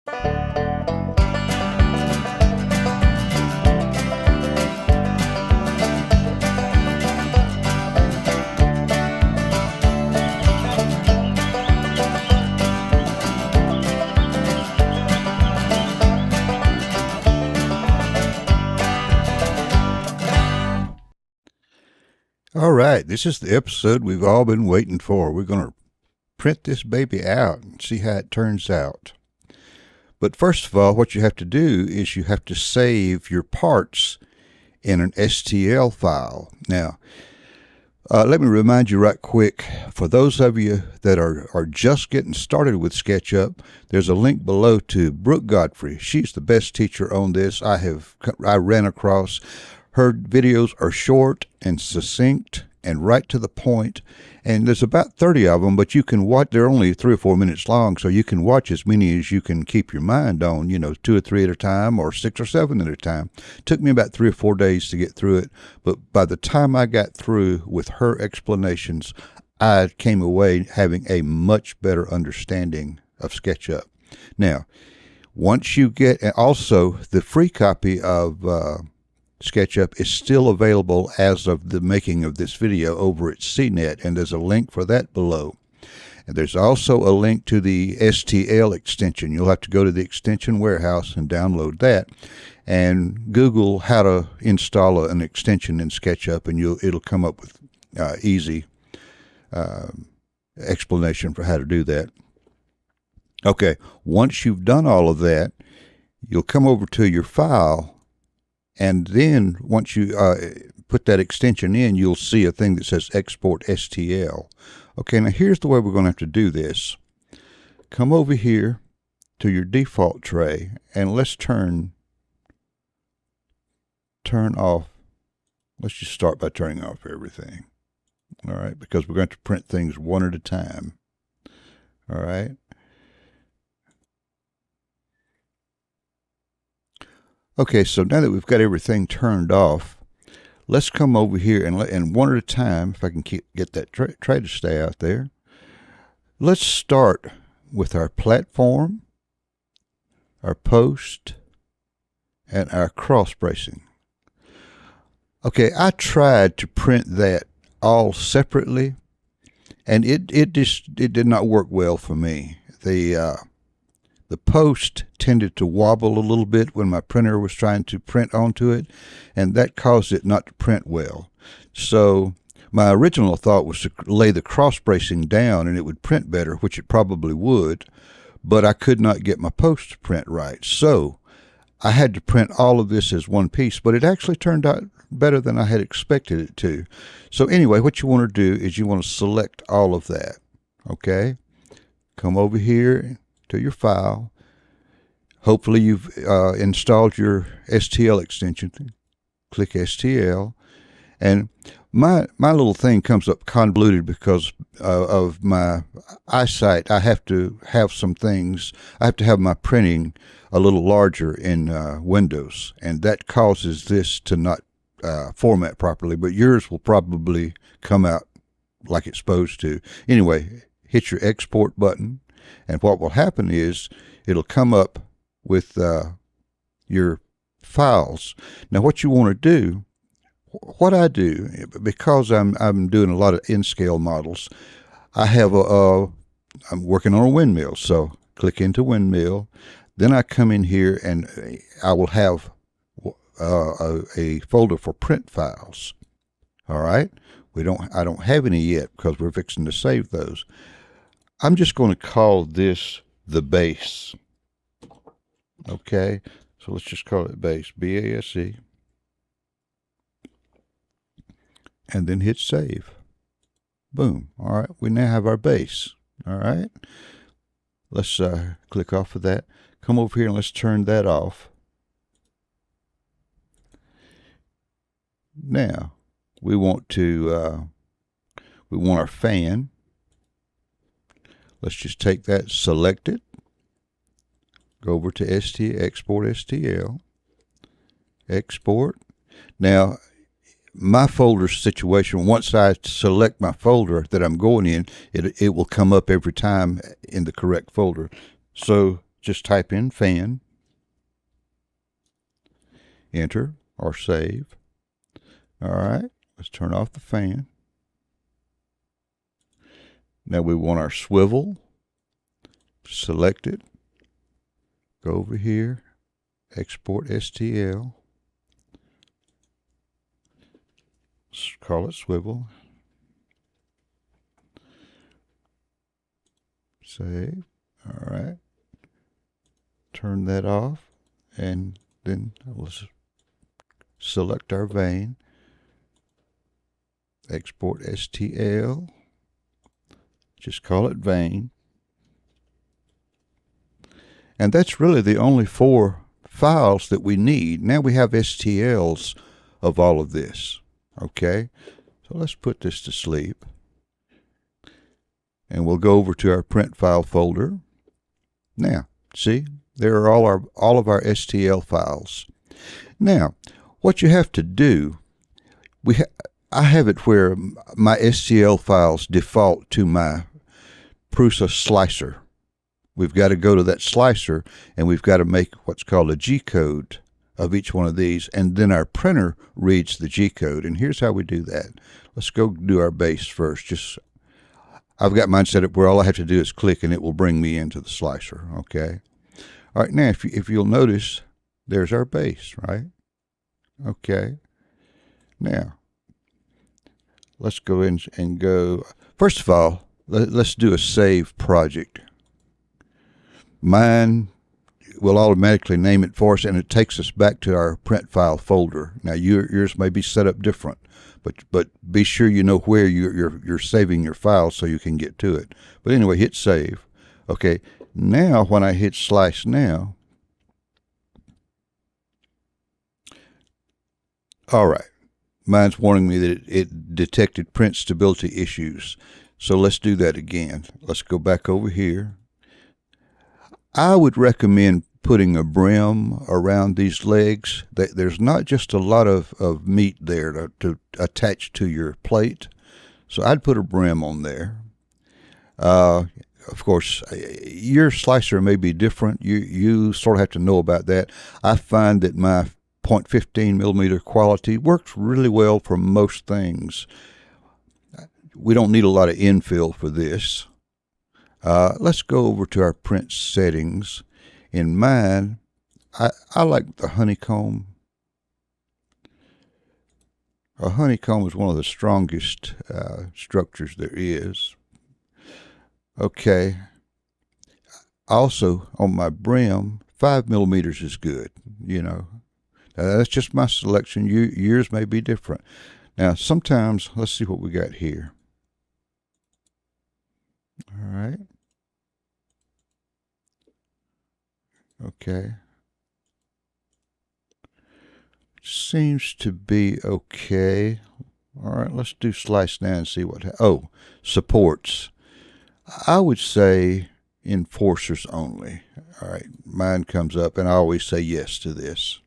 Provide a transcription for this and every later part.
All right, this is the episode we've all been waiting for. We're going to print this baby out and see how it turns out. But first of all, what you have to do is you have to save your parts in an STL file. Now, let me remind you right quick, for those of you that are just getting started with SketchUp, there's a link below to Brooke Godfrey. She's the best teacher on this I ran across. Her videos are short and succinct and right to the point, and there's about 30 of them, but you can watch, they're only 3 or 4 minutes long, so you can watch as many as you can keep your mind on, 2 or 3 at a time or 6 or 7 at a time. It took me about 3 or 4 days to get through it, but by the time I got through with her explanations, I came away having a much better understanding of SketchUp. Now, once you get, and also the free copy of SketchUp is still available as of the making of this video over at CNET, and there's a link for that below. And there's also a link to the STL extension. You'll have to go to the extension warehouse and download that, and Google how to install an extension in SketchUp, and it'll come up with easy explanation for how to do that. Okay, once you've done all of that, you'll come over to your file. And then once you put that extension in, you'll see a thing that says Export STL. Okay, now here's the way we're going to have to do this. Come over here to your default tray, and let's turn off. Let's just start by turning off everything. All right, because we're going to print things one at a time. All right. Okay, so now that we've got everything turned off, let's come over here and one at a time, if I can get that tray to stay out there. Let's start with our platform, our post, and our cross bracing. Okay, I tried to print that all separately, and it did not work well for me. The post tended to wobble a little bit when my printer was trying to print onto it, and that caused it not to print well. So my original thought was to lay the cross bracing down and it would print better, which it probably would, but I could not get my post to print right. So I had to print all of this as one piece, but it actually turned out better than I had expected it to. So anyway, what you want to do is you want to select all of that. Okay? Come over here to your file. Hopefully you've installed your STL extension. Click STL, and my little thing comes up convoluted because of my eyesight. I have to have some things. I have to have my printing a little larger in Windows, and that causes this to not format properly, but yours will probably come out like it's supposed to. Anyway, hit your export button, and what will happen is it'll come up with your files. Now what you want to do, what I do, because I'm doing a lot of in-scale models, I have I'm working on a Windmill, so click into Windmill. Then I come in here and I will have a folder for print files. All right, I don't have any yet because we're fixing to save those. I'm just going to call this the base. Okay, so let's just call it base, B-A-S-E, and then hit save. Boom. All right, we now have our base. All right, let's click off of that. Come over here and let's turn that off. Now we want our fan. Let's just take that, select it, go over to export STL, export. Now, my folder situation, once I select my folder that I'm going in, it will come up every time in the correct folder. So just type in fan, enter, or save. All right, let's turn off the fan. Now we want our swivel. Select it. Go over here. Export STL. Call it swivel. Save. All right. Turn that off. And then let's select our vane. Export STL. Just call it vane. And that's really the only 4 files that we need. Now we have STLs of all of this. Okay, so let's put this to sleep. And we'll go over to our print file folder. Now, see, there are all of our STL files. Now, what you have to do, I have it where my STL files default to my Prusa slicer. We've got to go to that slicer and we've got to make what's called a G-code of each one of these, and then our printer reads the G-code. And here's how we do that. Let's go do our base first. I've got mine set up where all I have to do is click and it will bring me into the slicer. Okay. All right, now if you'll notice, there's our base, right? Okay. Now, let's go in and go. First of all, let's do a save project. Mine will automatically name it for us, and it takes us back to our print file folder. Now yours may be set up different, but be sure you know where you're saving your file so you can get to it. But anyway, hit save. Okay, now when I hit slice now, all right, mine's warning me that it detected print stability issues. So let's do that again. Let's go back over here. I would recommend putting a brim around these legs. There's not just a lot of meat there to attach to your plate. So I'd put a brim on there. Of course, your slicer may be different. You sort of have to know about that. I find that my .15 millimeter quality works really well for most things. We don't need a lot of infill for this. Let's go over to our print settings. In mine, I like the honeycomb. A honeycomb is one of the strongest structures there is. Okay. Also, on my brim, 5 millimeters is good. That's just my selection. Yours may be different. Now, sometimes, let's see what we got here. All right. Okay. Seems to be okay. All right, let's do slice now and see what. Supports. I would say enforcers only. All right, mine comes up, and I always say yes to this.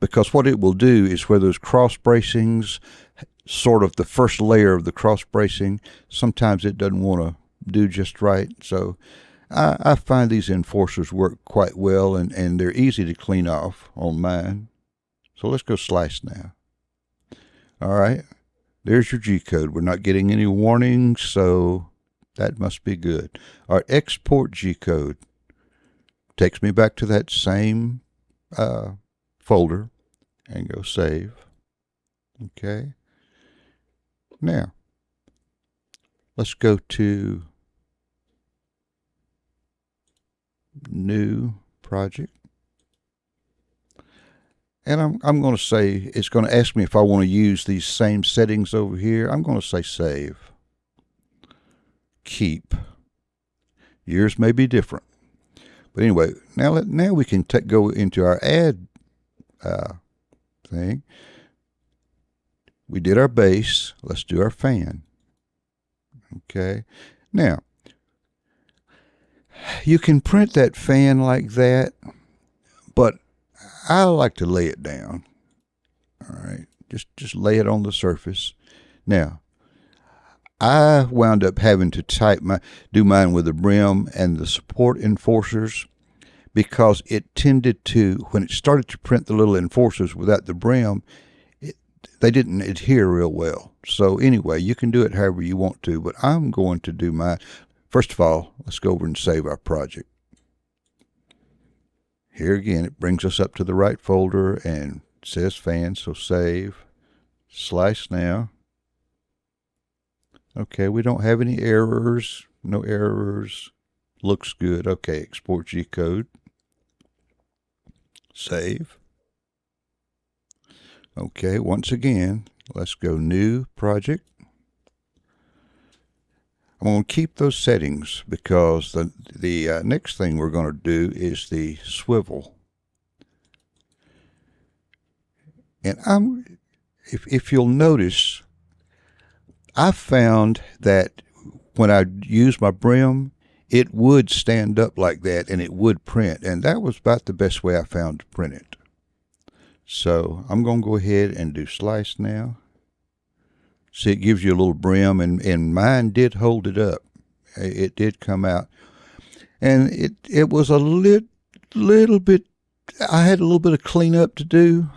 Because what it will do is where those cross bracings, sort of the first layer of the cross bracing, sometimes it doesn't want to do just right. So I find these enforcers work quite well, and they're easy to clean off on mine. So let's go slice now. All right, there's your G-code. We're not getting any warnings, so that must be good. All right, export G-code. Takes me back to that same folder and go save. Okay. Now, let's go to new project. And I'm going to say, it's going to ask me if I want to use these same settings over here. I'm going to say save. Keep. Yours may be different. But anyway, now we can go into our add thing. We did our base. Let's do our fan. Okay. Now, you can print that fan like that, but I like to lay it down. All right. Just lay it on the surface. Now, I wound up having to do mine with the brim and the support enforcers because it tended to, when it started to print the little enforcers without the brim, it, they didn't adhere real well. So anyway, you can do it however you want to, but I'm going to do mine. First of all, let's go over and save our project. Here again, it brings us up to the right folder and says fan, so save, slice now. Okay, we don't have any errors, no errors, looks good. Okay, export G-code, save. Okay, once again, let's go new project. I'm going to keep those settings because the next thing we're going to do is the swivel. And if you'll notice, I found that when I use my brim, it would stand up like that and it would print. And that was about the best way I found to print it. So I'm going to go ahead and do slice now. See, it gives you a little brim, and mine did hold it up. It did come out. And it was a little bit, I had a little bit of cleanup to do.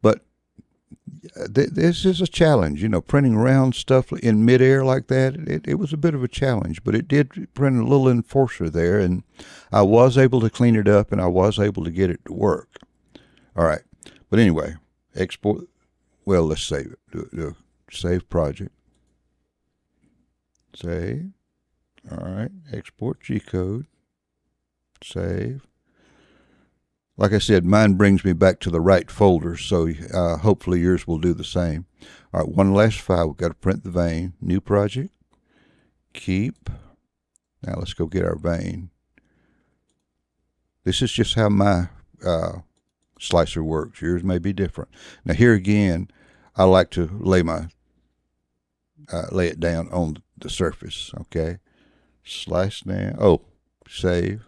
But this is a challenge, printing round stuff in midair like that. It was a bit of a challenge, but it did print a little enforcer there, and I was able to clean it up, and I was able to get it to work. All right, but anyway, export. Well, let's save it. Do save project. Save. All right, export G-code. Save. Like I said, mine brings me back to the right folder, so hopefully yours will do the same. All right, one last file. We've got to print the vein. New project. Keep. Now let's go get our vein. This is just how my slicer works. Yours may be different. Now here again, I like to lay it down on the surface. Okay, slice now. Oh, save.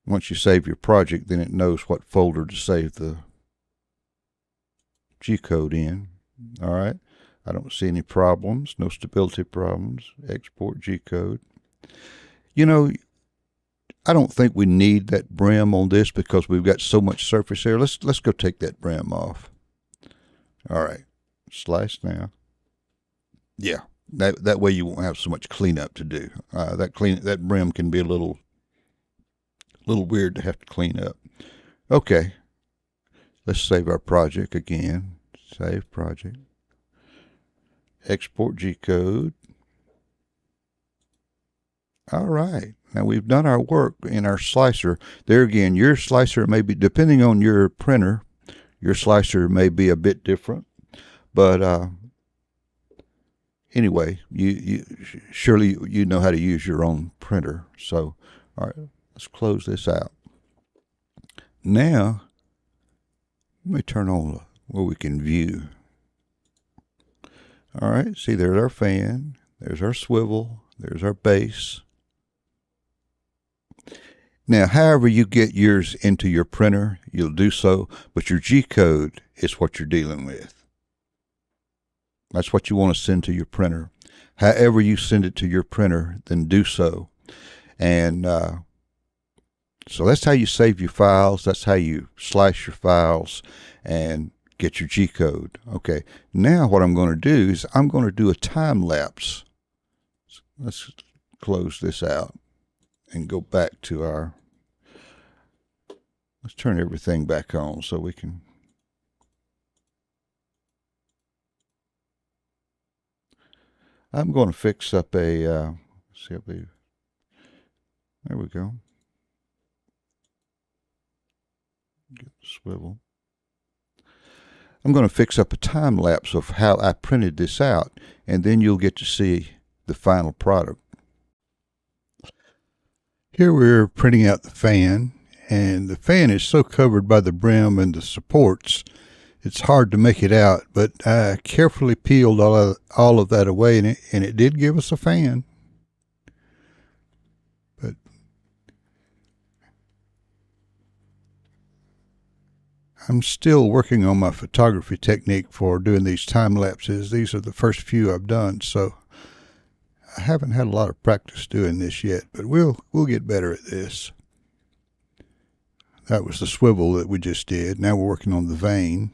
Once you save your project, then it knows what folder to save the G-code in. All right. I don't see any problems, no stability problems. Export G-code. I don't think we need that brim on this because we've got so much surface area. Let's go take that brim off. All right. Slice now. Yeah. That way you won't have so much cleanup to do. That brim can be a little weird to have to clean up. Okay, let's save our project again. Save project. Export G-code. All right, now we've done our work in our slicer. There again, your slicer may be, depending on your printer, your slicer may be a bit different. But anyway, you surely you know how to use your own printer. So, all right. Let's close this out. Now, let me turn on where we can view. All right, see, there's our fan, there's our swivel, there's our base. Now, however you get yours into your printer, you'll do so, but your G-code is what you're dealing with. That's what you want to send to your printer. However you send it to your printer, then do so. And so that's how you save your files. That's how you slice your files and get your G-code. Okay, now what I'm going to do is I'm going to do a time lapse. Let's close this out and go back to our, let's turn everything back on so we can. I'm going to fix up a, see, there we go. Get the swivel. I'm going to fix up a time lapse of how I printed this out, and then you'll get to see the final product. Here we're printing out the fan, and the fan is so covered by the brim and the supports, it's hard to make it out, but I carefully peeled all of that away, and it did give us a fan. But I'm still working on my photography technique for doing these time lapses. These are the first few I've done, so I haven't had a lot of practice doing this yet, but we'll get better at this. That was the swivel that we just did. Now we're working on the vein.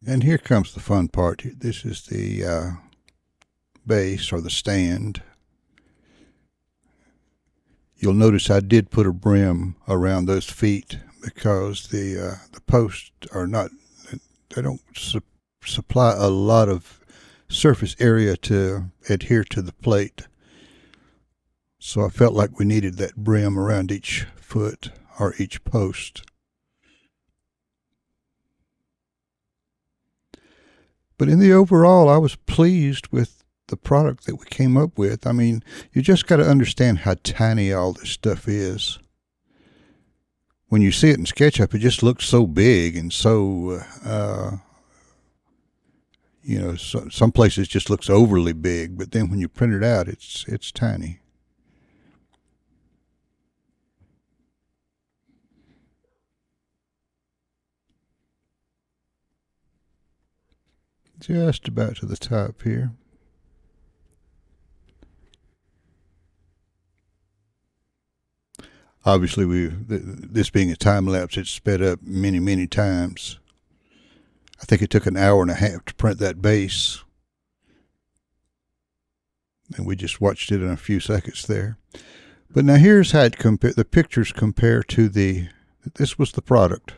And here comes the fun part. This is the base or the stand. You'll notice I did put a brim around those feet because the posts are not, they don't supply a lot of surface area to adhere to the plate. So I felt like we needed that brim around each foot or each post. But in the overall, I was pleased with the product that we came up with. I mean, you just got to understand how tiny all this stuff is. When you see it in SketchUp, it just looks so big and so, some places just looks overly big. But then when you print it out, it's tiny. Just about to the top here. Obviously, this being a time lapse, it's sped up many times. I think it took an hour and a half to print that base, and we just watched it in a few seconds there. But now here's how the pictures compare to this was the product.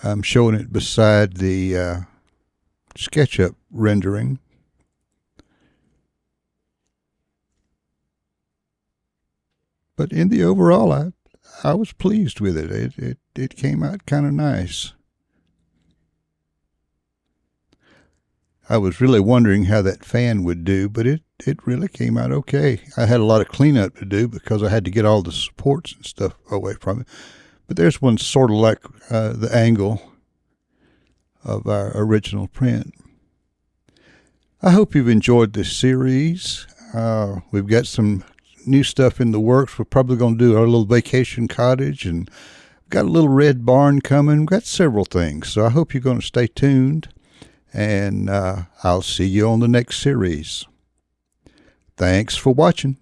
I'm showing it beside the SketchUp rendering. But in the overall, I was pleased with it. It came out kind of nice. I was really wondering how that fan would do, but it really came out okay. I had a lot of cleanup to do because I had to get all the supports and stuff away from it. But there's one sort of like the angle of our original print. I hope you've enjoyed this series. We've got some new stuff in the works. We're probably going to do our little vacation cottage, and we've got a little red barn coming. We've got several things. So I hope you're going to stay tuned, and I'll see you on the next series. Thanks for watching.